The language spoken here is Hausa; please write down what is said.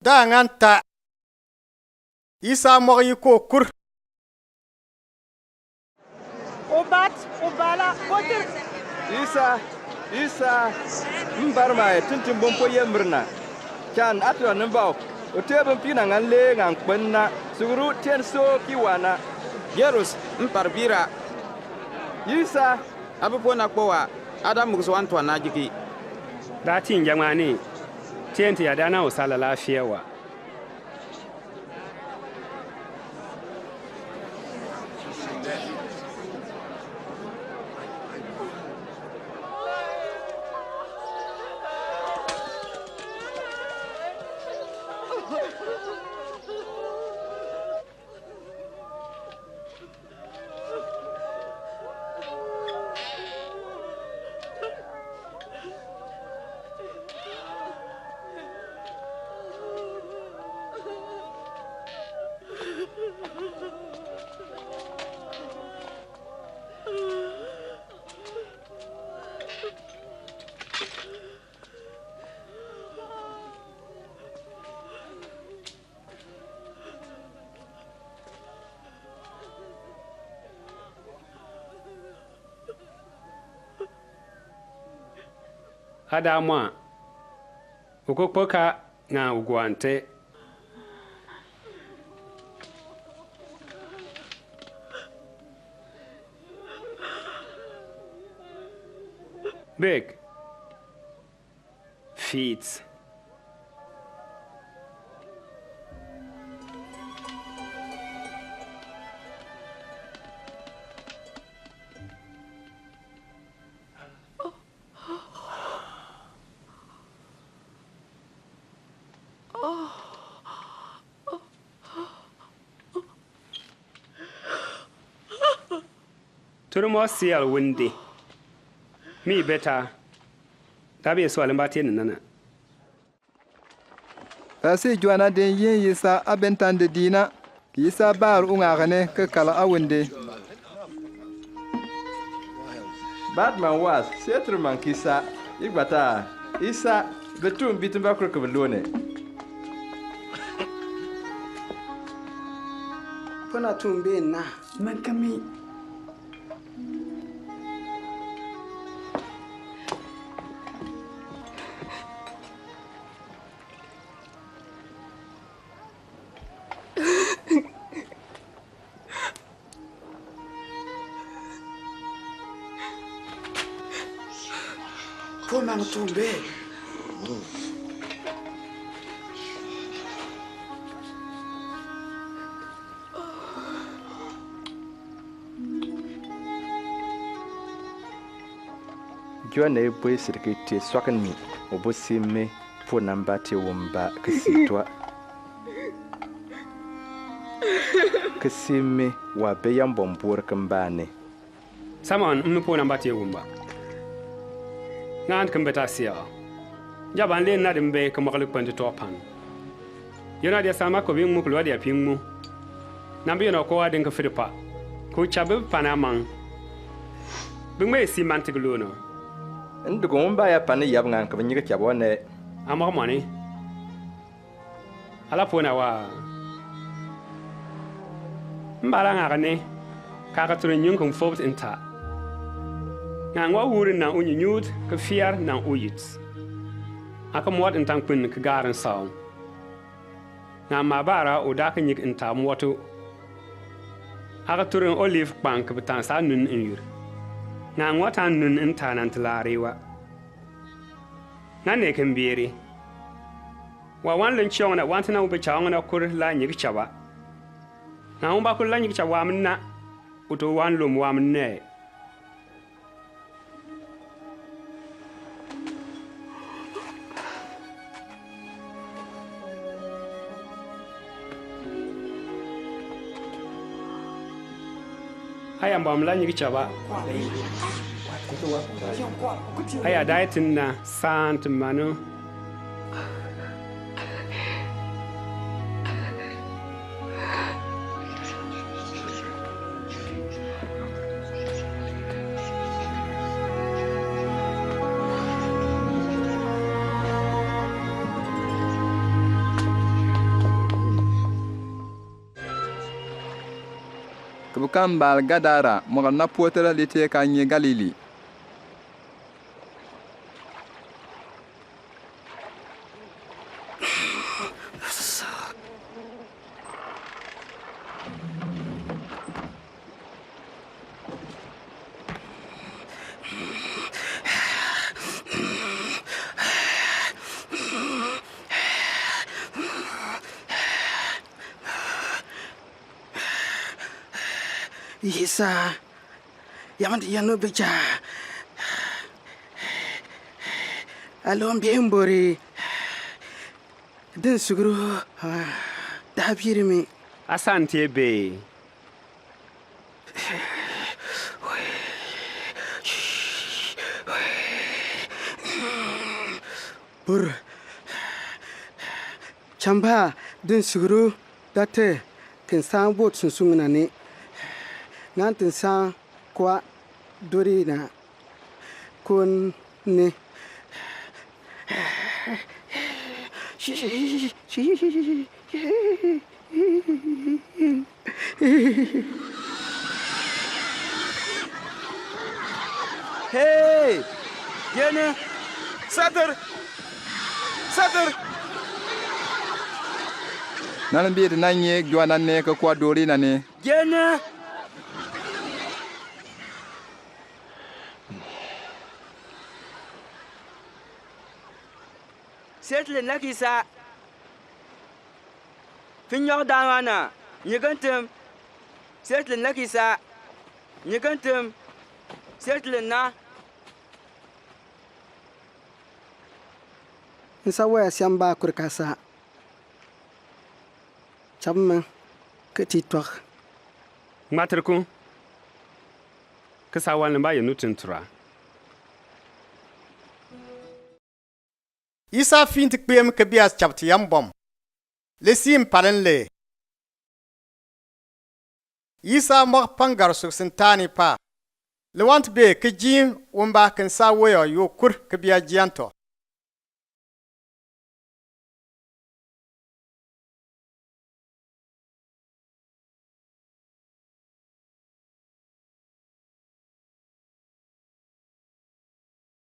Da nganta. Isa mo yi ko kur. Obat, obala, botir. Isa, mbarma tintin bompo yembrna. Kan atwa nbaw. O tebon pina ngan le ngan kpenna. Suguru ten so kiwana. Yerus mparbira. Isa, abupo na kpowa. Adam muguswan twa na jiki. Datin jamani. Tienti ya dana usala lafiya wa. Adamwa ukokpoka na ugwante big feet Turmo sial windi. Mi beta. Tabi so alambati nana. Asi juana den yin yisa abentan de dina. Yisa bar ungagane ke kala awinde. Batman was settlement kisa. Igbata. Isa, betum bitum bakro kebelone. Pona tumbe na. Mankami. Pona tumbe. Joana e boy sirkiti swakan mi. Obosime po namba te womba kisitwa. Kisime wa beyan bombur kambane. Samon mpo namba te wumba. Ngan kambeta sia. Jaban le na dembe kamakalik pande topan. Yona dia sama ko bing mu kulwa dia pingmu. Nambi no ko adin ka fripa. Ku chabe panamang. Bingme si mantigluno. Ndugo mba ya pani yab ngan ka banyiga chabone. Amok moni. Ala pona wa. Mbala ngane. Kaka turin yung kung fobt inta. Ngan wa wurin na unyi nyud ka fiar na uyit. Aka mwad intang pin ka garan saw. Ngan mabara o da ka nyik inta mwoto. Aka turin olive bank betan sa nun inyur. Ngan watan nun inta nan tlarewa. Ngan ne kan biri. Wa wan lun chiong na wantina ube chawang na kur la nyik chawa. Ngan ba kur la nyik chawa minna. Uto wan lum wa minne. Aya mbam la nyik chaba. Aya daitin na sant manu. b kan baal Gadara mogr napʋʋtr le teeka n yẽ Galili. Yisa, yamandi yano beja. Alon bien bori. Den sugru, da birimi. Asante be. Bur. Chamba den sugru date ken san bot sunsungna ni. Ngantin san kwa dori na kun ne. Hey! Gene! Satır! Satır! Nan n beed na n yẽ goa ne ka kwa doori na ne. Gene! Setle nakisa. Finyor dawana. Nyigantum. Setle nakisa. Nyigantum. Setle na. Nsa waya siamba kurkasa. Chabma kati twak. Matrku. Kasa wan ba ye nutin tura. Isa fin ti kpem ke bias chapti yambom. Le sim palen le. Isa mok pangar suksintani pa. Le want be ke jin wumba ken sa weyo yo kur ke bia jianto.